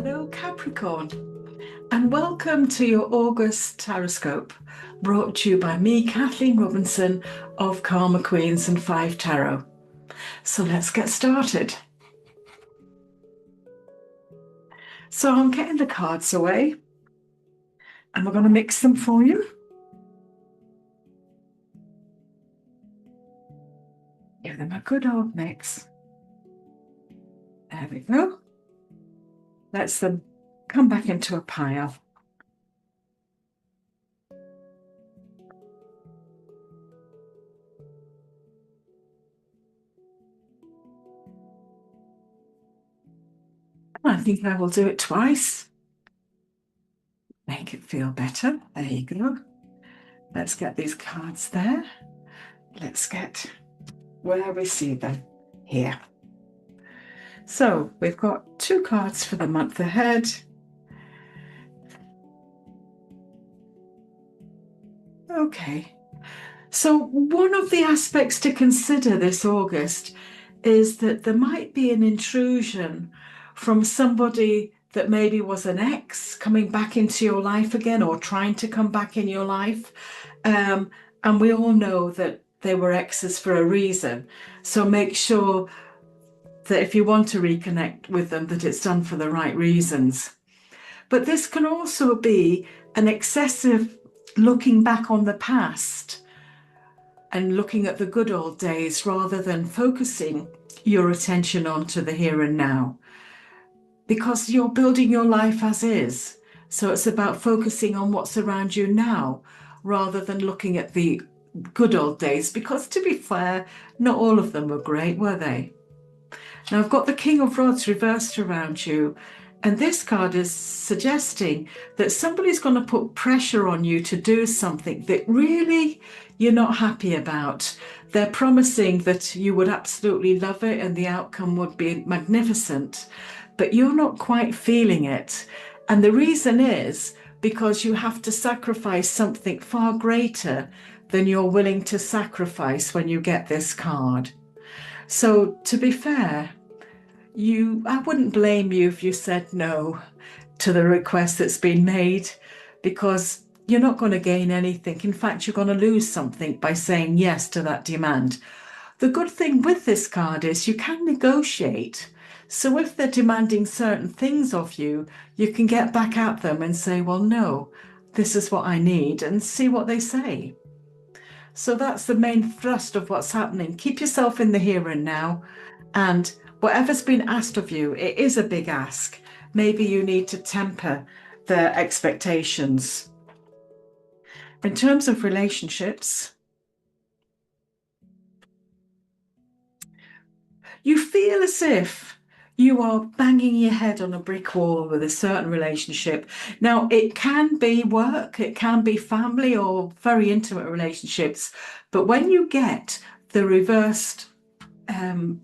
Hello Capricorn, and welcome to your August Taroscope, brought to you by me, Kathleen Robinson of Karmaqueens and 5 Tarot. So let's get started. So I'm getting the cards away and we're going to mix them for you. Give them a good old mix. There we go. Let's them come back into a pile. I think I will do it twice. Make it feel better. There you go. Let's get these cards there. Let's get where we see them here. So we've got 2 cards for the month ahead. Okay. So one of the aspects to consider this August is that there might be an intrusion from somebody that maybe was an ex coming back into your life again, or trying to come back in your life. And we all know that they were exes for a reason. So make sure that if you want to reconnect with them, that it's done for the right reasons. But this can also be an excessive looking back on the past and looking at the good old days rather than focusing your attention onto the here and now, because you're building your life as is. So it's about focusing on what's around you now rather than looking at the good old days, because to be fair, not all of them were great, were they? Now I've got the King of Rods reversed around you, and this card is suggesting that somebody's going to put pressure on you to do something that really you're not happy about. They're promising that you would absolutely love it and the outcome would be magnificent, but you're not quite feeling it. And the reason is because you have to sacrifice something far greater than you're willing to sacrifice when you get this card. So to be fair, I wouldn't blame you if you said no to the request that's been made, because you're not going to gain anything. In fact, you're going to lose something by saying yes to that demand. The good thing with this card is you can negotiate. So if they're demanding certain things of you, you can get back at them and say, well, no, this is what I need, and see what they say. So that's the main thrust of what's happening. Keep yourself in the here and now, and whatever's been asked of you, it is a big ask. Maybe you need to temper their expectations. In terms of relationships, you feel as if you are banging your head on a brick wall with a certain relationship. Now, it can be work, it can be family or very intimate relationships. But when you get the reversed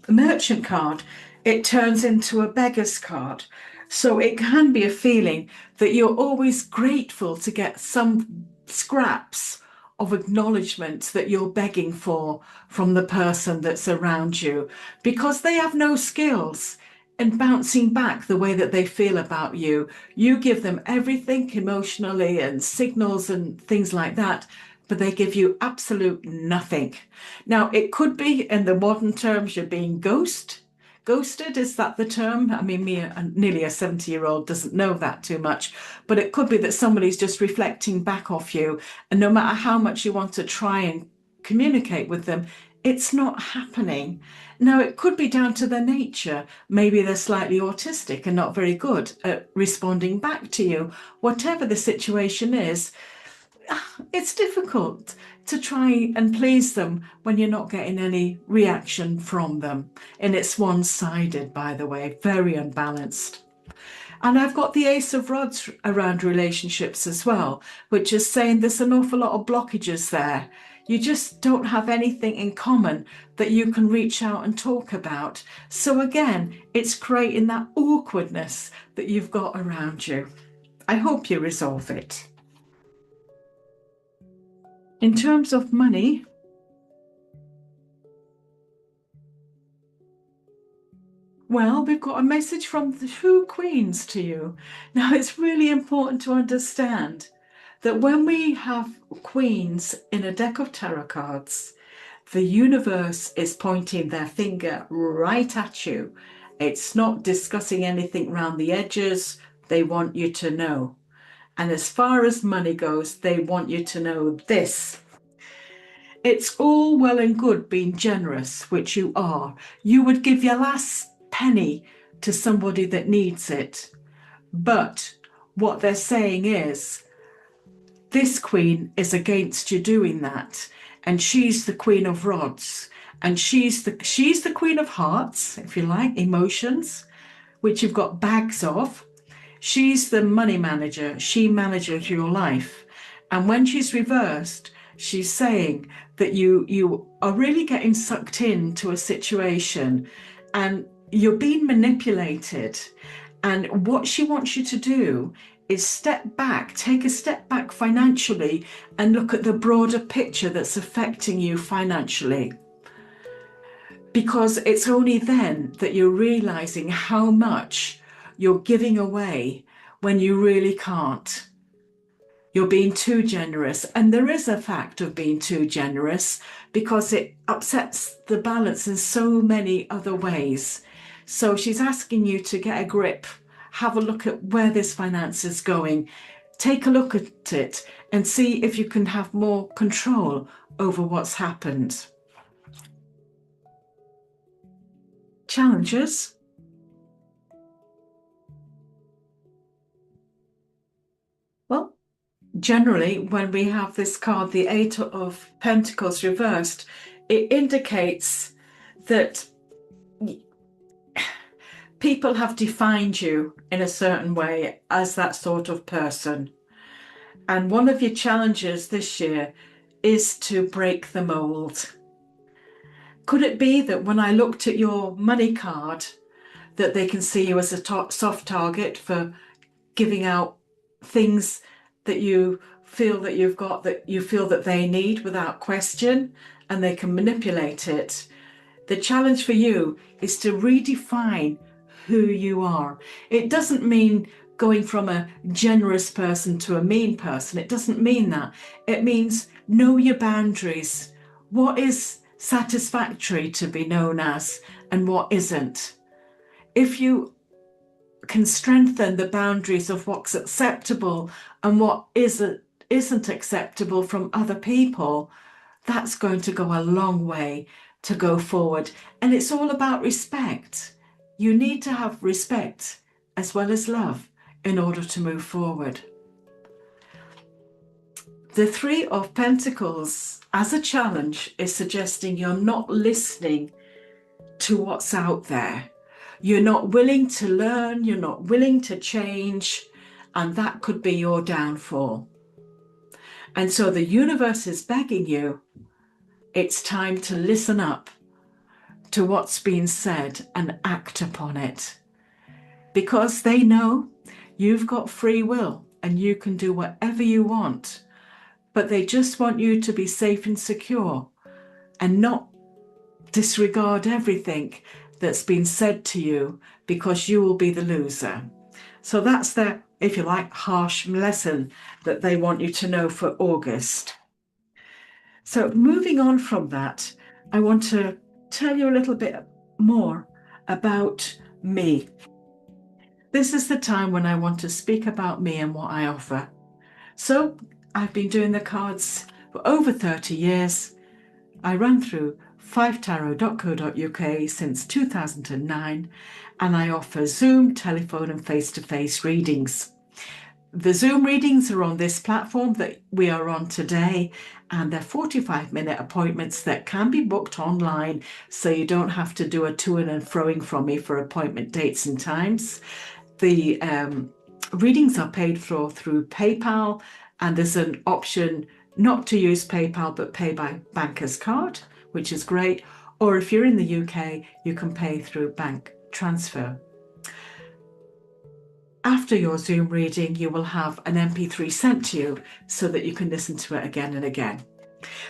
merchant card, it turns into a beggar's card. So it can be a feeling that you're always grateful to get some scraps of acknowledgement that you're begging for from the person that's around you, because they have no skills in bouncing back the way that they feel about you. You give them everything emotionally and signals and things like that, but they give you absolute nothing. Now, it could be, in the modern terms, you're being ghosted. Is that the term? I mean, me, nearly a 70-year-old, doesn't know that too much, but it could be that somebody's just reflecting back off you, and no matter how much you want to try and communicate with them, it's not happening. Now, it could be down to their nature. Maybe they're slightly autistic and not very good at responding back to you. Whatever the situation is, it's difficult to try and please them when you're not getting any reaction from them. And it's one-sided, by the way, very unbalanced. And I've got the Ace of Rods around relationships as well, which is saying there's an awful lot of blockages there. You just don't have anything in common that you can reach out and talk about. So again, it's creating that awkwardness that you've got around you. I hope you resolve it. In terms of money, Well, we've got a message from the two queens to you. Now, it's really important to understand that when we have queens in a deck of tarot cards, the universe is pointing their finger right at you. It's not discussing anything around the edges. They want you to know. And as far as money goes, they want you to know this. It's all well and good being generous, which you are. You would give your last penny to somebody that needs it. But what they're saying is, this queen is against you doing that. And she's the queen of rods. And she's the queen of hearts, if you like, emotions, which you've got bags of. She's the money manager. She manages your life. And when she's reversed, she's saying that you are really getting sucked into a situation and you're being manipulated. And what she wants you to do is step back, take a step back financially and look at the broader picture that's affecting you financially. Because it's only then that you're realizing how much you're giving away when you really can't. You're being too generous. And there is a fact of being too generous because it upsets the balance in so many other ways. So she's asking you to get a grip, have a look at where this finance is going, take a look at it and see if you can have more control over what's happened. Challenges. Well, generally, when we have this card, the Eight of Pentacles reversed, it indicates that people have defined you in a certain way as that sort of person. And one of your challenges this year is to break the mold. Could it be that when I looked at your money card, that they can see you as a soft target for giving out things that you feel that you've got, that you feel that they need without question, and they can manipulate it? The challenge for you is to redefine who you are. It doesn't mean going from a generous person to a mean person. It doesn't mean that. It means know your boundaries. What is satisfactory to be known as and what isn't? If you can strengthen the boundaries of what's acceptable and what isn't acceptable from other people, that's going to go a long way to go forward. And it's all about respect. You need to have respect as well as love in order to move forward. The Three of Pentacles as a challenge is suggesting you're not listening to what's out there. You're not willing to learn, you're not willing to change, and that could be your downfall. And so the universe is begging you, it's time to listen up to what's being said and act upon it. Because they know you've got free will and you can do whatever you want, but they just want you to be safe and secure and not disregard everything that's been said to you, because you will be the loser. So that's the, if you like, harsh lesson that they want you to know for August. So moving on from that, I want to tell you a little bit more about me. This is the time when I want to speak about me and what I offer. So I've been doing the cards for over 30 years. I run through 5tarot.co.uk since 2009, and I offer Zoom, telephone and face-to-face readings. The Zoom readings are on this platform that we are on today, and they're 45-minute appointments that can be booked online, so you don't have to do a to-ing and froing from me for appointment dates and times. The readings are paid for through PayPal, and there's an option not to use PayPal but pay by banker's card, which is great. Or if you're in the UK, you can pay through bank transfer. After your Zoom reading, you will have an MP3 sent to you so that you can listen to it again and again.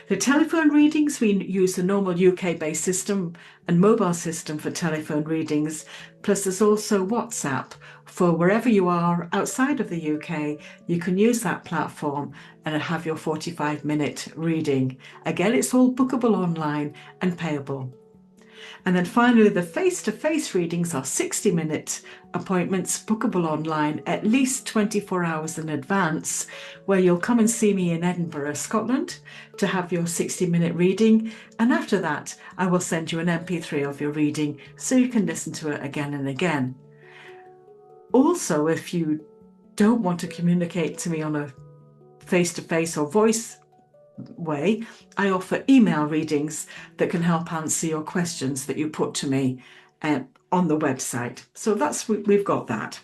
The telephone readings, we use the normal UK-based system and mobile system for telephone readings, plus there's also WhatsApp for wherever you are outside of the UK. You can use that platform and have your 45-minute reading. Again, it's all bookable online and payable. And then finally, the face-to-face readings are 60-minute appointments, bookable online at least 24 hours in advance, where you'll come and see me in Edinburgh, Scotland, to have your 60-minute reading. And after that, I will send you an MP3 of your reading so you can listen to it again and again. Also, if you don't want to communicate to me on a face-to-face or voice way, I offer email readings that can help answer your questions that you put to me on the website. So we've got that.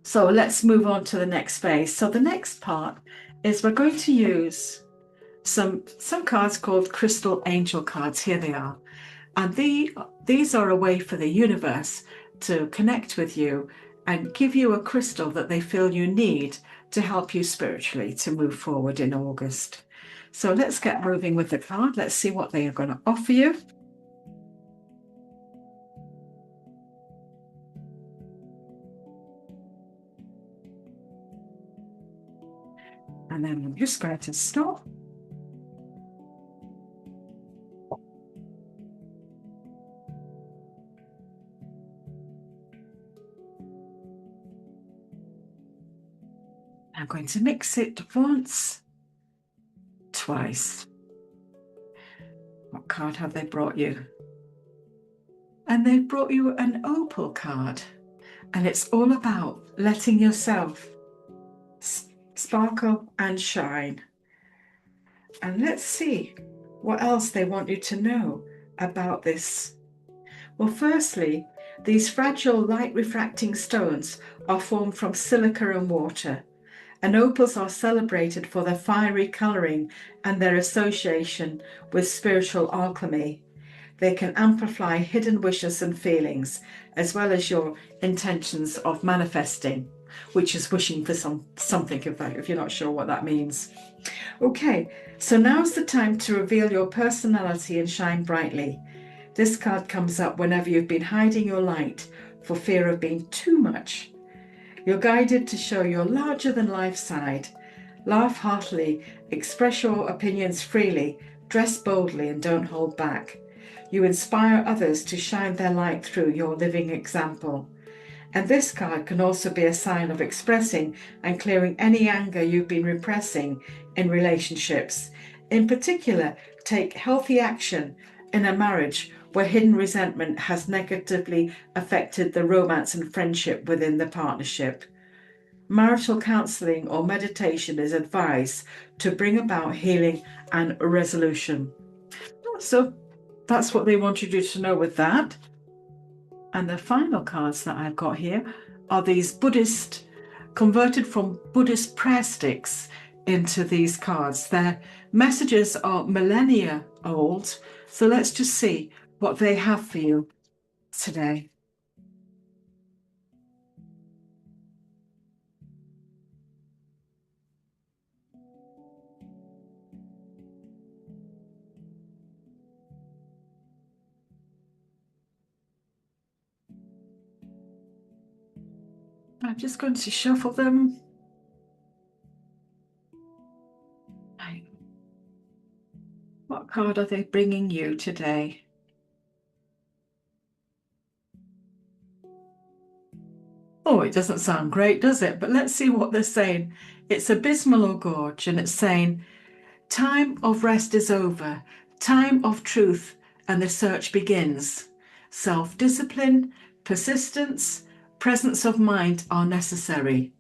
So let's move on to the next phase. So the next part is we're going to use some cards called crystal angel cards. Here they are. And these are a way for the universe to connect with you and give you a crystal that they feel you need to help you spiritually to move forward in August. So let's get moving with the card. Let's see what they are going to offer you. And then I'm just going to stop. I'm going to mix it once, twice. What card have they brought you? And they've brought you an opal card. And it's all about letting yourself sparkle and shine. And let's see what else they want you to know about this. Well, firstly, these fragile light refracting stones are formed from silica and water. And opals are celebrated for their fiery colouring and their association with spiritual alchemy. They can amplify hidden wishes and feelings, as well as your intentions of manifesting, which is wishing for something, if you're not sure what that means. Okay, so now's the time to reveal your personality and shine brightly. This card comes up whenever you've been hiding your light for fear of being too much. You're guided to show your larger-than-life side. Laugh heartily, express your opinions freely, dress boldly and don't hold back. You inspire others to shine their light through your living example. And this card can also be a sign of expressing and clearing any anger you've been repressing in relationships. In particular, take healthy action in a marriage where hidden resentment has negatively affected the romance and friendship within the partnership. Marital counselling or meditation is advised to bring about healing and resolution. So that's what they want you to know with that. And the final cards that I've got here are these converted from Buddhist prayer sticks into these cards. Their messages are millennia old. So let's just see what they have for you today. I'm just going to shuffle them. What card are they bringing you today? Oh, it doesn't sound great, does it? But let's see what they're saying. It's Abysmal or Gorge, and it's saying, time of rest is over, time of truth, and the search begins. Self-discipline, persistence, presence of mind are necessary.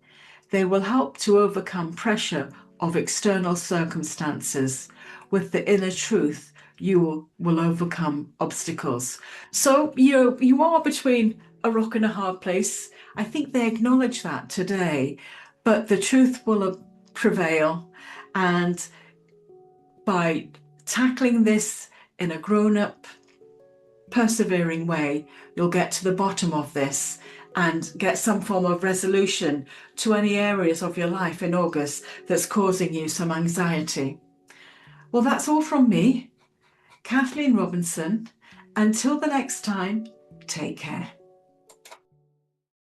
They will help to overcome pressure of external circumstances. With the inner truth, you will overcome obstacles. So you are between a rock and a hard place. I think they acknowledge that today, but the truth will prevail. And by tackling this in a grown-up, persevering way, you'll get to the bottom of this and get some form of resolution to any areas of your life in August that's causing you some anxiety. Well, that's all from me, Kathleen Robinson. Until the next time, take care.